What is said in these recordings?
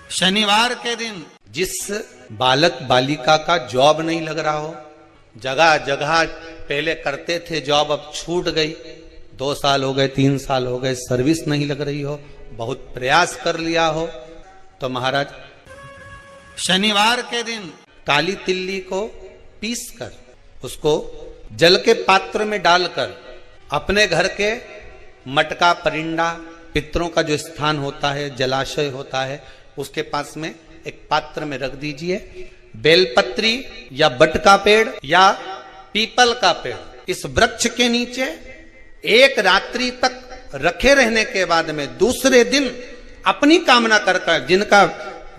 शनिवार के दिन जिस बालक बालिका का जॉब नहीं लग रहा हो, जगह जगह पहले करते थे जॉब, अब छूट गई, 2 साल हो गए, 3 साल हो गए, सर्विस नहीं लग रही हो, बहुत प्रयास कर लिया हो, तो महाराज शनिवार के दिन काली तिल्ली को पीस कर उसको जल के पात्र में डालकर अपने घर के मटका परिंडा पितरों का जो स्थान होता है, जलाशय होता है, उसके पास में एक पात्र में रख दीजिए। बेलपत्री या बट का पेड़ या पीपल का पेड़, इस वृक्ष के नीचे 1 रात्रि तक रखे रहने के बाद में दूसरे दिन अपनी कामना कर जिनका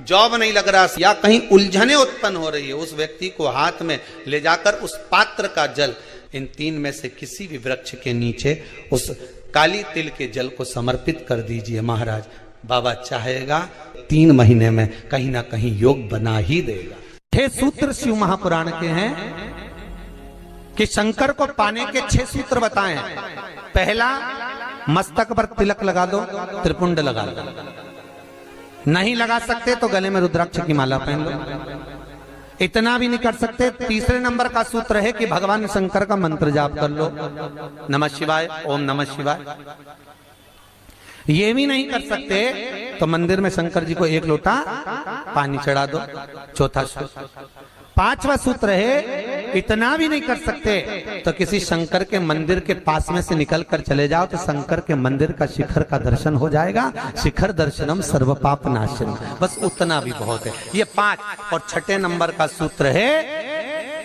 जॉब नहीं लग रहा या कहीं उलझने उत्पन्न हो रही है, उस व्यक्ति को हाथ में ले जाकर उस पात्र का जल इन 3 में से किसी भी वृक्ष के नीचे उस काली तिल के जल को समर्पित कर दीजिए। महाराज बाबा चाहेगा 3 महीने में कहीं ना कहीं योग बना ही देगा। 6 सूत्र शिव महापुराण के हैं कि शंकर को पाने के 6 सूत्र बताए हैं। पहला, मस्तक पर तिलक लगा दो, त्रिपुंड लगा दो, नहीं लगा सकते तो गले में रुद्राक्ष की माला पहन लो, इतना भी नहीं कर सकते, तीसरे नंबर का सूत्र है कि भगवान शंकर का मंत्र जाप कर लो, नमः शिवाय, ओम नमः शिवाय। ये भी नहीं कर सकते तो मंदिर में शंकर जी को 1 लोटा पानी चढ़ा दो, चौथा सूत्र। 5वां सूत्र है, इतना भी नहीं कर सकते तो किसी शंकर के मंदिर के पास में से निकल कर चले जाओ तो शंकर के मंदिर का शिखर का दर्शन हो जाएगा। शिखर दर्शनम सर्व पाप नाशनम, बस उतना भी बहुत है। ये 5। और 6ठे नंबर का सूत्र है,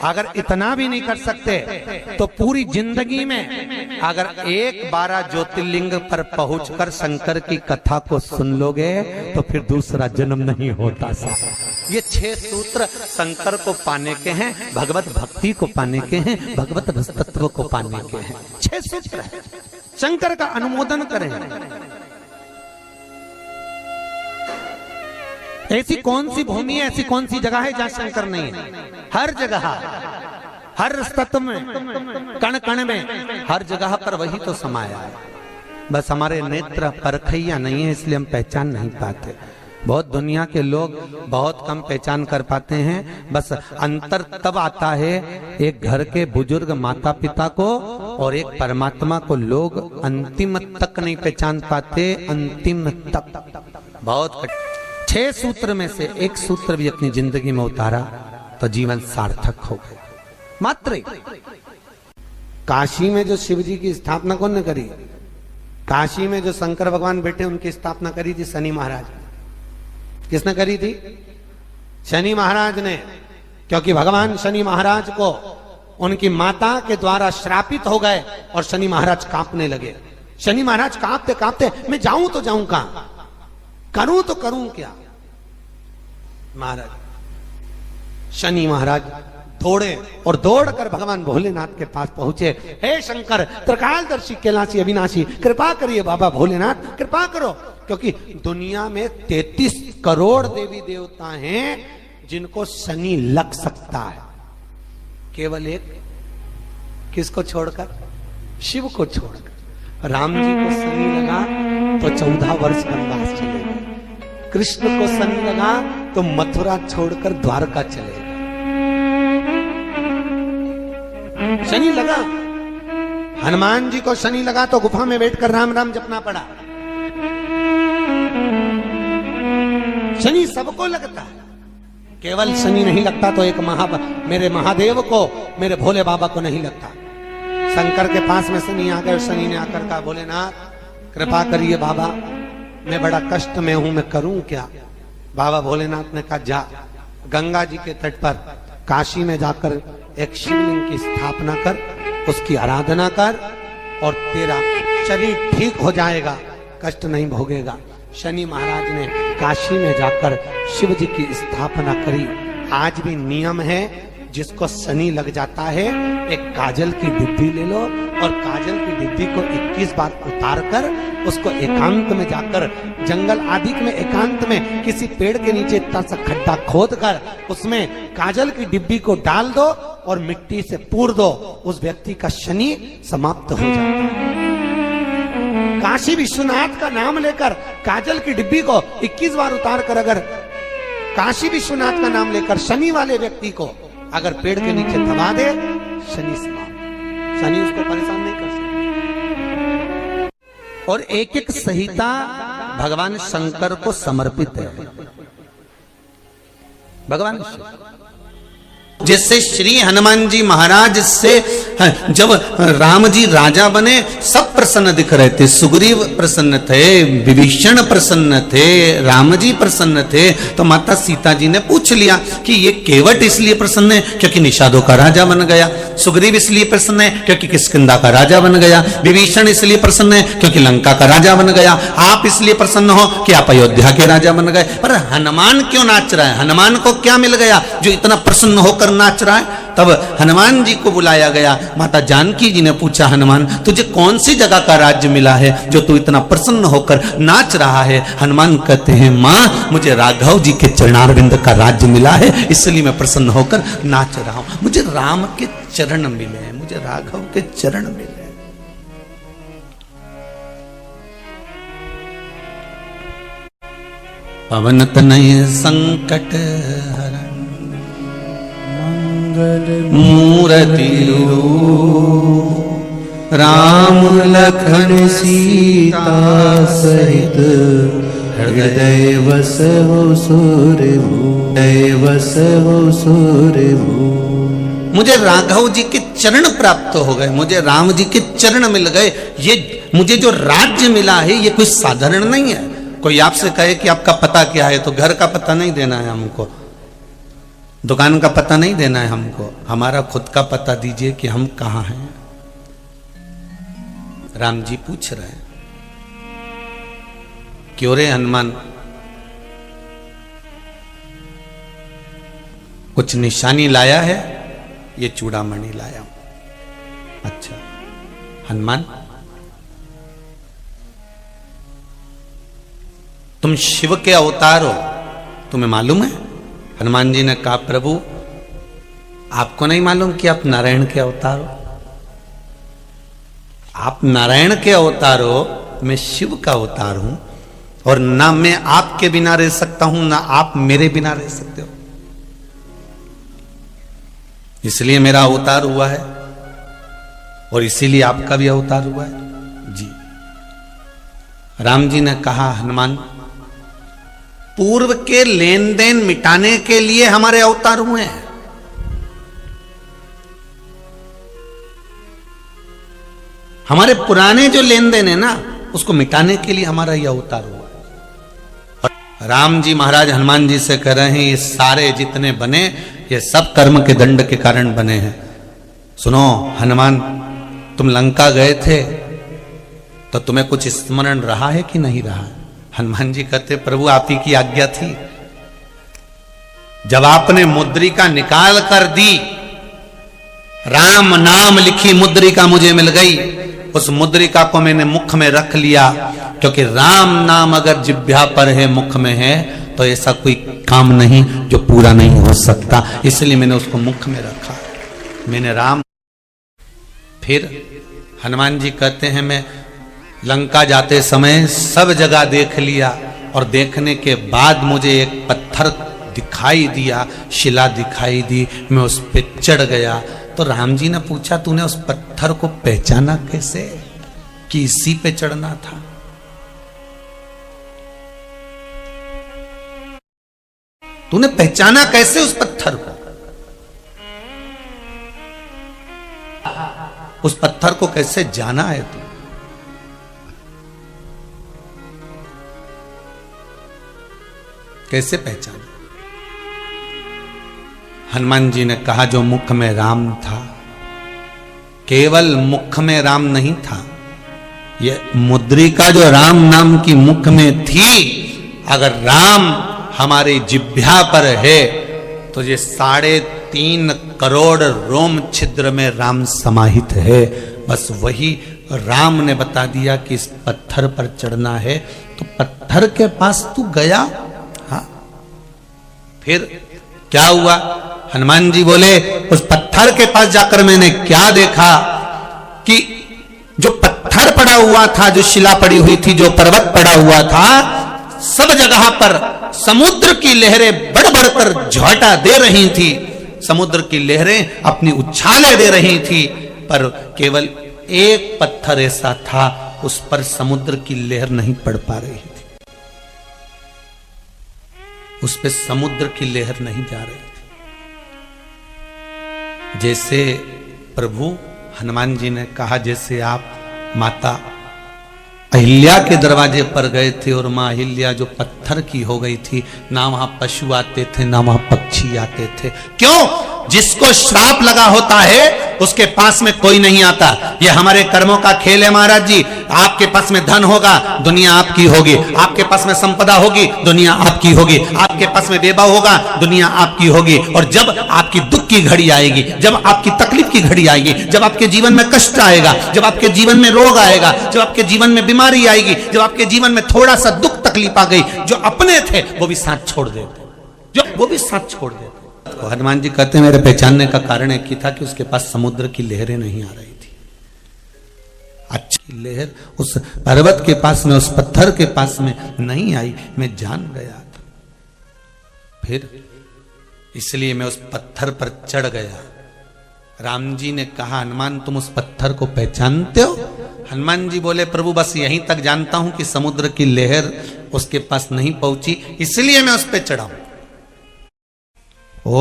अगर इतना भी नहीं कर सकते तो पूरी जिंदगी में अगर 12 ज्योतिर्लिंग पर पहुंचकर शंकर की कथा को सुन लोगे तो फिर दूसरा जन्म नहीं होता। ये 6 सूत्र शंकर को पाने के हैं, भगवत भक्ति को पाने के हैं, भगवत रसतत्व को पाने के हैं। 6 सूत्र है। शंकर का अनुमोदन करें। ऐसी कौन सी भूमि है, ऐसी कौन सी जगह है जहां शंकर नहीं है? हर जगह, हर तत्व में, कण कण में, हर जगह पर वही तो समाया है। बस हमारे नेत्र परखैया नहीं है, इसलिए हम पहचान नहीं पाते। बहुत दुनिया के लोग बहुत कम पहचान कर पाते हैं। बस अंतर तब आता है एक घर के बुजुर्ग माता पिता को और एक परमात्मा को लोग अंतिम तक नहीं पहचान पाते। अंतिम तक बहुत 6 सूत्र में से 1 सूत्र भी अपनी जिंदगी में उतारा तो जीवन सार्थक हो गया। मात्र काशी में जो शिव जी की स्थापना कौन ने करी? काशी में जो शंकर भगवान बैठे उनकी स्थापना करी थी शनि महाराज। किसने करी थी? शनि महाराज ने। क्योंकि भगवान शनि महाराज को उनकी माता के द्वारा श्रापित हो गए और शनि महाराज कांपने लगे। शनि महाराज कांपते कांपते, मैं जाऊं तो जाऊं कहां, करूं तो करूं क्या? महाराज शनि महाराज दौड़े और दौड़कर भगवान भोलेनाथ के पास पहुंचे। हे शंकर, त्रिकालदर्शी, कैलाशी, अविनाशी, कृपा करिए बाबा भोलेनाथ, कृपा करो। क्योंकि दुनिया में 33 करोड़ देवी देवता हैं जिनको शनि लग सकता है, केवल एक किसको छोड़कर? शिव को छोड़कर। राम जी को शनि लगा तो 14 वर्ष वनवास चले गए। कृष्ण को शनि लगा तो मथुरा छोड़कर द्वारका चले गए। शनि लगा। हनुमान जी को शनि लगा तो गुफा में बैठकर राम राम जपना पड़ा। शनि सबको लगता है, केवल शनि नहीं लगता तो एक मेरे महादेव को, मेरे भोले बाबा को नहीं लगता। शंकर के पास में शनि आ गए। शनि ने आकर कहा, भोलेनाथ कृपा करिए बाबा, मैं बड़ा कष्ट में हूं, मैं करूं क्या? बाबा भोलेनाथ ने कहा, जा गंगा जी के तट पर काशी में जाकर एक शिवलिंग की स्थापना कर, उसकी आराधना कर और तेरा शरीर ठीक हो जाएगा, कष्ट नहीं भोगेगा। शनि महाराज ने काशी में जाकर शिव जी की स्थापना करी। आज भी नियम है, जिसको शनि लग जाता है एक काजल की डिब्बी ले लो और काजल की डिब्बी को 21 बार उतार कर उसको एकांत में जाकर, जंगल आदि में एकांत में किसी पेड़ के नीचे इतना सा खड्डा खोद कर उसमें काजल की डिब्बी को डाल दो और मिट्टी से पूर दो, उस व्यक्ति का शनि समाप्त हो जाता है। काशी विश्वनाथ का नाम लेकर काजल की डिब्बी को 21 बार उतार कर अगर काशी विश्वनाथ का नाम लेकर शनि वाले व्यक्ति को अगर पेड़ के नीचे दबा दे, शनि शनि उसको परेशान नहीं कर सकता। और एक एक संहिता भगवान शंकर को समर्पित है। भगवान जैसे श्री हनुमान जी महाराज से जब राम जी राजा बने सब प्रसन्न दिख रहे थे। सुग्रीव प्रसन्न थे, विभीषण प्रसन्न थे, राम जी प्रसन्न थे। तो माता सीता जी ने पूछ लिया कि ये केवट इसलिए प्रसन्न है क्योंकि निषादों का राजा बन गया, सुग्रीव इसलिए प्रसन्न है क्योंकि किष्किंधा का राजा बन गया, विभीषण इसलिए प्रसन्न है क्योंकि लंका का राजा बन गया, आप इसलिए प्रसन्न हो कि आप अयोध्या के राजा बन गए। पर हनुमान क्यों नाच रहा है? हनुमान को क्या मिल गया जो इतना प्रसन्न होकर नाच रहा है? तब हनुमान जी को बुलाया गया। माता जानकी जी ने पूछा, हनुमान तुझे कौन सी जगह का राज्य मिला है जो तू इतना प्रसन्न होकर नाच रहा है? हनुमान कहते हैं, माँ मुझे राघव जी के चरणारविंद का राज्य मिला है, इसलिए मैं प्रसन्न होकर नाच रहा हूं। मुझे राम के चरण मिले हैं, मुझे राघव के चरण मिले हैं। पवन तनय संकट हरण मूर्ति रूप राम लखन सीता सहित हृदय बसहु सूरभूमि। मुझे राघव जी के चरण प्राप्त हो गए, मुझे राम जी के चरण मिल गए। ये मुझे जो राज्य मिला है ये कोई साधारण नहीं है। कोई आपसे कहे कि आपका पता क्या है, तो घर का पता नहीं देना है हमको, दुकान का पता नहीं देना है हमको, हमारा खुद का पता दीजिए कि हम कहां हैं। राम जी पूछ रहे हैं, क्यों रे हनुमान, कुछ निशानी लाया है? ये चूड़ामणि लाया हूं। अच्छा हनुमान, तुम शिव के अवतार हो, तुम्हें मालूम है? हनुमान जी ने कहा, प्रभु आपको नहीं मालूम कि आप नारायण के अवतार हो? आप नारायण के अवतार हो, मैं शिव का अवतार हूं, और ना मैं आपके बिना रह सकता हूं ना आप मेरे बिना रह सकते हो, इसलिए मेरा अवतार हुआ है और इसीलिए आपका भी अवतार हुआ है। जी राम जी ने कहा, हनुमान पूर्व के लेन देन मिटाने के लिए हमारे अवतार हुए हैं। हमारे पुराने जो लेन देन है ना, उसको मिटाने के लिए हमारा यह अवतार हुआ है। और राम जी महाराज हनुमान जी से कह रहे हैं, ये सारे जितने बने ये सब कर्म के दंड के कारण बने हैं। सुनो हनुमान, तुम लंका गए थे तो तुम्हें कुछ स्मरण रहा है कि नहीं रहा? हनुमान जी कहते, प्रभु आप ही की आज्ञा थी। जब आपने मुद्रिका निकाल कर दी, राम नाम लिखी मुद्रिका मुझे मिल गई, उस मुद्रिका को मैंने मुख में रख लिया, क्योंकि राम नाम अगर जिह्वा पर है, मुख में है, तो ऐसा कोई काम नहीं जो पूरा नहीं हो सकता, इसलिए मैंने उसको मुख में रखा, मैंने राम। फिर हनुमान जी कहते हैं, मैं लंका जाते समय सब जगह देख लिया, और देखने के बाद मुझे एक पत्थर दिखाई दिया, शिला दिखाई दी, मैं उस पे चढ़ गया। तो राम जी ने पूछा, तूने उस पत्थर को पहचाना कैसे कि इसी पे चढ़ना था? तूने पहचाना कैसे उस पत्थर को? उस पत्थर को कैसे जाना है तू? कैसे पहचाना? हनुमान जी ने कहा, जो मुख में राम था, केवल मुख में राम नहीं था, ये मुद्रिका जो राम नाम की मुख में थी, अगर राम हमारे जिह्वा पर है तो ये 3.5 करोड़ रोम छिद्र में राम समाहित है। बस वही राम ने बता दिया कि इस पत्थर पर चढ़ना है, तो पत्थर के पास तू गया। हाँ, फिर क्या हुआ? हनुमान जी बोले, उस पत्थर के पास जाकर मैंने क्या देखा कि जो पत्थर पड़ा हुआ था, जो शिला पड़ी हुई थी, जो पर्वत पड़ा हुआ था, सब जगह पर समुद्र की लहरें बढ़ बढ़कर झोंटा दे रही थी, समुद्र की लहरें अपनी उछाले दे रही थी, पर केवल एक पत्थर ऐसा था उस पर समुद्र की लहर नहीं पड़ पा रही थी, उस पे समुद्र की लहर नहीं जा रही थी। जैसे प्रभु हनुमान जी ने कहा, जैसे आप माता अहिल्या के दरवाजे पर गए थे और मां अहिल्या जो पत्थर की हो गई थी, ना वहां पशु आते थे ना वहां पक्षी आते थे। क्यों? जिसको श्राप लगा होता है उसके पास में कोई नहीं आता। ये हमारे कर्मों का खेल है महाराज जी। आपके पास में धन होगा, दुनिया आपकी होगी। आपके पास में संपदा होगी, दुनिया आपकी होगी। आपके पास में वैभव होगा, दुनिया आपकी होगी। और जब आपकी दुख की घड़ी आएगी, जब आपकी तकलीफ की घड़ी आएगी, जब आपके जीवन में कष्ट आएगा, जब आपके जीवन में रोग आएगा, जब आपके जीवन में बीमारी आएगी, जब आपके जीवन में थोड़ा सा दुख तकलीफ आ गई, जो अपने थे वो भी साथ छोड़ देते, तो हनुमान जी कहते हैं मेरे पहचानने का कारण एक ही था कि उसके पास समुद्र की लहरें नहीं आ रही थी। अच्छी लहर उस पर्वत के पास में, उस पत्थर के पास में नहीं आई, मैं जान गया था। फिर इसलिए मैं उस पत्थर पर चढ़ गया। राम जी ने कहा, हनुमान तुम उस पत्थर को पहचानते हो? हनुमान जी बोले, प्रभु बस यहीं तक जानता हूं कि समुद्र की लहर उसके पास नहीं पहुंची, इसलिए मैं उस पर चढ़ा हूं। ओ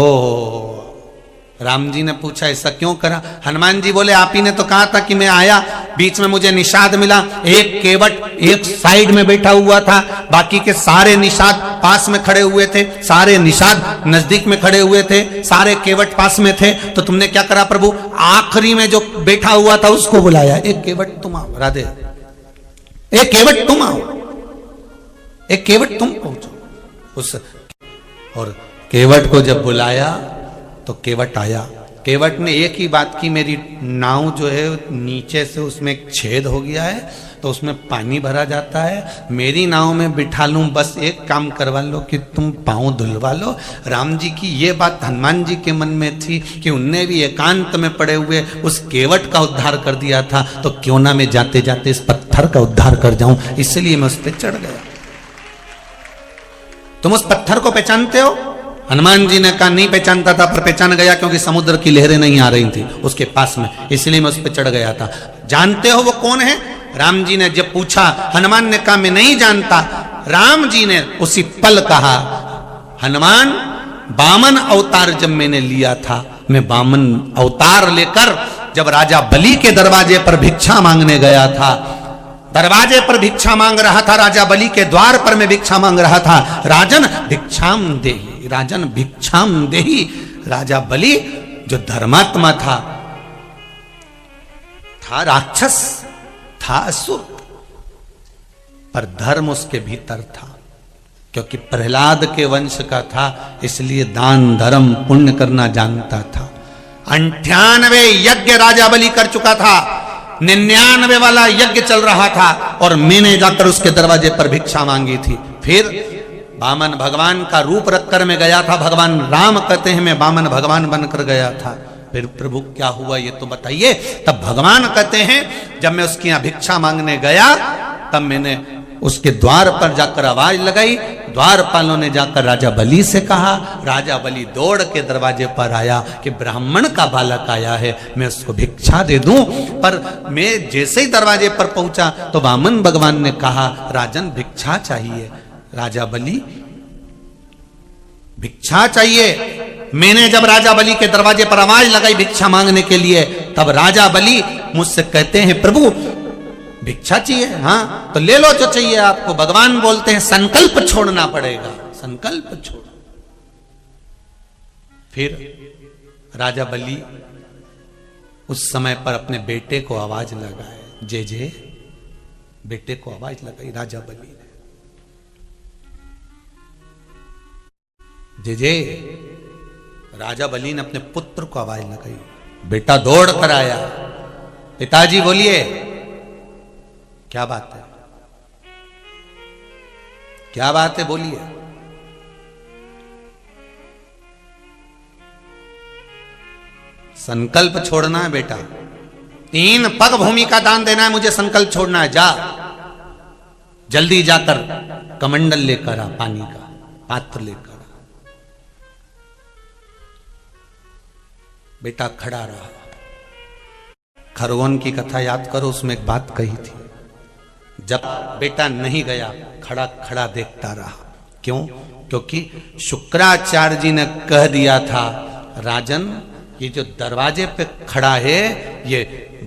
राम जी ने पूछा ऐसा क्यों करा? हनुमान जी बोले, आप ही ने तो कहा था कि मैं आया, बीच में मुझे निषाद मिला, एक केवट एक साइड में बैठा हुआ था, बाकी के सारे निषाद पास में खड़े हुए थे, सारे निषाद नजदीक में खड़े हुए थे, सारे केवट पास में थे। तो तुमने क्या करा प्रभु? आखिरी में जो बैठा हुआ था उसको बुलाया, एक केवट तुम आओ, राधे, एक केवट तुम आओ, एक केवट तुम पहुंचो उस। और केवट को जब बुलाया तो केवट आया। केवट ने एक ही बात की, मेरी नाव जो है नीचे से उसमें एक छेद हो गया है तो उसमें पानी भरा जाता है, मेरी नाव में बिठा लूं, बस एक काम करवा लो कि तुम पांव धुलवा लो। राम जी की ये बात हनुमान जी के मन में थी कि उनने भी एकांत में पड़े हुए उस केवट का उद्धार कर दिया था, तो क्यों ना मैं जाते जाते इस पत्थर का उद्धार कर जाऊं, इसलिए मैं उस पर चढ़ गया। तुम उस पत्थर को पहचानते हो? हनुमान जी ने कहा नहीं पहचानता था, पर पहचान गया क्योंकि समुद्र की लहरें नहीं आ रही थी उसके पास में, इसलिए मैं उस पर चढ़ गया था। जानते हो वो कौन है? राम जी ने जब पूछा, हनुमान ने कहा मैं नहीं जानता। राम जी ने उसी पल कहा, हनुमान वामन अवतार जब मैंने लिया था, मैं वामन अवतार लेकर जब राजा बलि के दरवाजे पर भिक्षा मांगने गया था, दरवाजे पर भिक्षा मांग रहा था, राजा बलि के द्वार पर मैं भिक्षा मांग रहा था। राजन भिक्षाम देहि, राजन भिक्षाम देहि। राजा बलि जो धर्मात्मा था राक्षस था, असुर, पर धर्म उसके भीतर था, क्योंकि प्रहलाद के वंश का था, इसलिए दान धर्म पुण्य करना जानता था। 98 यज्ञ राजा बलि कर चुका था, 99 वाला यज्ञ चल रहा था, और मैंने जाकर उसके दरवाजे पर भिक्षा मांगी थी। फिर वामन भगवान का रूप रखकर मैं गया था, भगवान राम कहते हैं मैं वामन भगवान बनकर गया था। फिर प्रभु क्या हुआ ये तो बताइए। तब भगवान कहते हैं जब मैं उसके यहां भिक्षा मांगने गया, तब मैंने उसके द्वार पर जाकर आवाज लगाई, द्वारपालों ने जाकर राजा बलि से कहा, राजा बलि दौड़ के दरवाजे पर आया कि ब्राह्मण का बालक आया है, मैं उसको भिक्षा दे दूं। पर मैं जैसे ही दरवाजे पर पहुंचा तो वामन भगवान ने कहा, राजन भिक्षा चाहिए। राजा बलि भिक्षा चाहिए। मैंने जब राजा बलि के दरवाजे पर आवाज लगाई भिक्षा मांगने के लिए, तब राजा बलि मुझसे कहते हैं प्रभु भिक्षा चाहिए? हाँ तो ले लो जो चाहिए आपको। भगवान बोलते हैं संकल्प छोड़ना पड़ेगा, संकल्प छोड़। फिर राजा बलि उस समय पर अपने बेटे को आवाज लगाए, जे जे, बेटे को आवाज लगाई राजा बलि ने, जे जे। राजा बलि ने अपने पुत्र को आवाज लगाई, बेटा दौड़ कर आया, पिताजी बोलिए क्या बात है, क्या बात है बोलिए। संकल्प छोड़ना है बेटा, 3 पग भूमि का दान देना है, मुझे संकल्प छोड़ना है, जा। जल्दी जाकर कमंडल लेकर आ, पानी का पात्र लेकर आ। बेटा खड़ा रहा। खरगोन की कथा याद करो, उसमें एक बात कही थी, जब बेटा नहीं गया खड़ा खड़ा देखता रहा। क्यों? क्योंकि शुक्राचार्य जी ने कह दिया था, राजन ये जो दरवाजे पे खड़ा है ये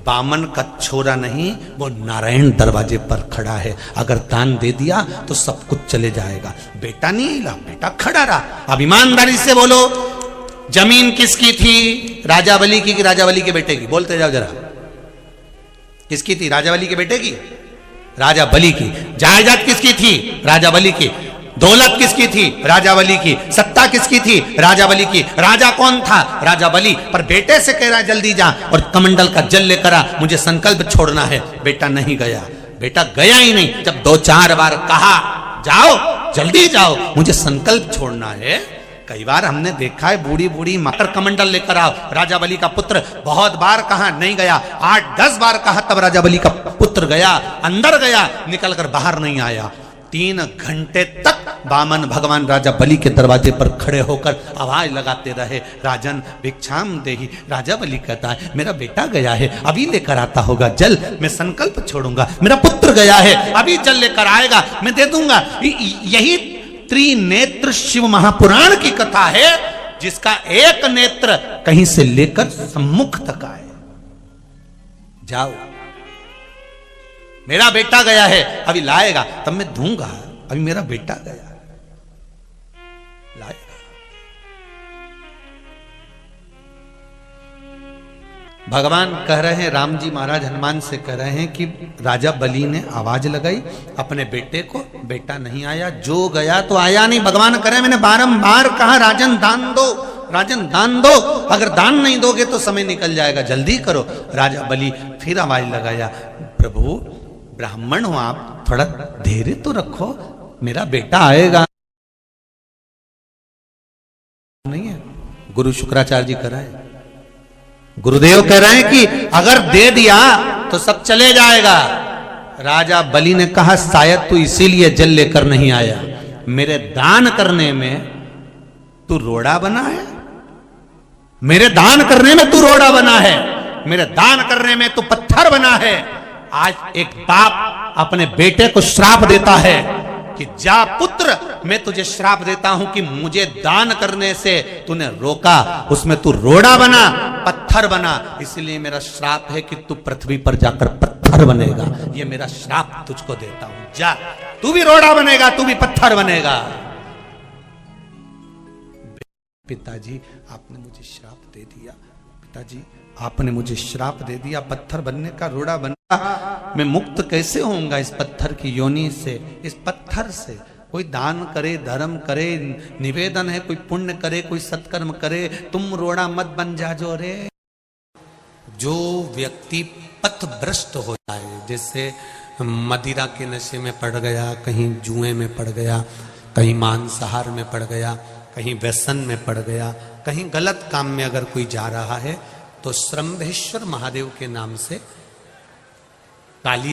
बामन का छोरा नहीं, वो नारायण दरवाजे पर खड़ा है, अगर दान दे दिया तो सब कुछ चले जाएगा। बेटा नहीं हिला, बेटा खड़ा रहा। अब ईमानदारी से बोलो, जमीन किसकी थी? राजा बलि की कि राजा बलि के बेटे की? बोलते जाओ जरा, किसकी थी? राजा बलि के बेटे की? राजा बलि की। जायदाद किसकी थी? राजा बलि की। दौलत किसकी थी? राजा बलि की। सत्ता किसकी थी? राजा बलि की। राजा कौन था? राजा बलि। पर बेटे से कह रहा जल्दी जा और कमंडल का जल लेकर आ, मुझे संकल्प छोड़ना है। बेटा नहीं गया, बेटा गया ही नहीं। जब 2-4 बार कहा जाओ जल्दी जाओ, मुझे संकल्प छोड़ना है। कई बार हमने देखा है बूढ़ी बूढ़ी मातर कमंडल लेकर आओ, राजा बलि का पुत्र बहुत बार कहा नहीं गया, 8-10 बार कहा तब राजा बलि का पुत्र गया, अंदर गया, निकलकर बाहर नहीं आया। 3 घंटे तक बामन भगवान राजा बलि के दरवाजे पर खड़े होकर आवाज लगाते रहे, राजन भिक्षाम देहि। राजा बलि कहता है मेरा बेटा गया है, अभी लेकर आता होगा जल, मैं संकल्प छोड़ूंगा। मेरा पुत्र गया है, अभी जल लेकर आएगा, मैं दे दूंगा। यही त्रिनेत्र शिव महापुराण की कथा है, जिसका एक नेत्र कहीं से लेकर सम्मुख तक आए। जाओ, मेरा बेटा गया है, अभी लाएगा तब मैं दूंगा, अभी मेरा बेटा गया लाएगा। भगवान कह रहे हैं, राम जी महाराज हनुमान से कह रहे हैं कि राजा बलि ने आवाज लगाई अपने बेटे को, बेटा नहीं आया, जो गया तो आया नहीं। भगवान कह रहे हैं मैंने बारंबार कहा राजन दान दो, राजन दान दो, अगर दान नहीं दोगे तो समय निकल जाएगा, जल्दी करो। राजा बलि फिर आवाज लगाया, प्रभु ब्राह्मण हो आप, थोड़ा धैर्य तो रखो, मेरा बेटा आएगा। नहीं है, गुरु शुक्राचार्य जी कह रहे हैं, गुरुदेव कह रहे हैं कि अगर दे दिया तो सब चले जाएगा। राजा बलि ने कहा शायद तू इसीलिए जल लेकर नहीं आया, मेरे दान करने में तू रोड़ा बना है, मेरे दान करने में तू रोड़ा बना है, मेरे दान करने में तू पत्थर बना है। आज एक बाप अपने बेटे को श्राप देता है कि जा पुत्र, मैं तुझे श्राप देता हूं कि मुझे दान करने से तूने रोका, उसमें तू रोड़ा बना, पत्थर बना, इसलिए मेरा श्राप है कि तू पृथ्वी पर जाकर पत्थर बनेगा। ये मेरा श्राप तुझको देता हूं, जा तू भी रोड़ा बनेगा, तू भी पत्थर बनेगा। पिताजी आपने मुझे श्राप दे दिया, पिताजी आपने मुझे श्राप दे दिया, पत्थर बनने का, रोड़ा बनना, मैं मुक्त कैसे होऊंगा इस पत्थर की योनि से, इस पत्थर से। कोई दान करे, धर्म करे, निवेदन है, कोई पुण्य करे, कोई सत्कर्म करे, तुम रोड़ा मत बन जाओ रे। जो व्यक्ति पथभ्रष्ट हो जाए, जैसे मदिरा के नशे में पड़ गया, कहीं जुए में पड़ गया, कहीं मांसाहार में पड़ गया, कहीं व्यसन में पड़ गया, कहीं गलत काम में अगर कोई जा रहा है, तो श्रम्भेश्वर महादेव के नाम से काली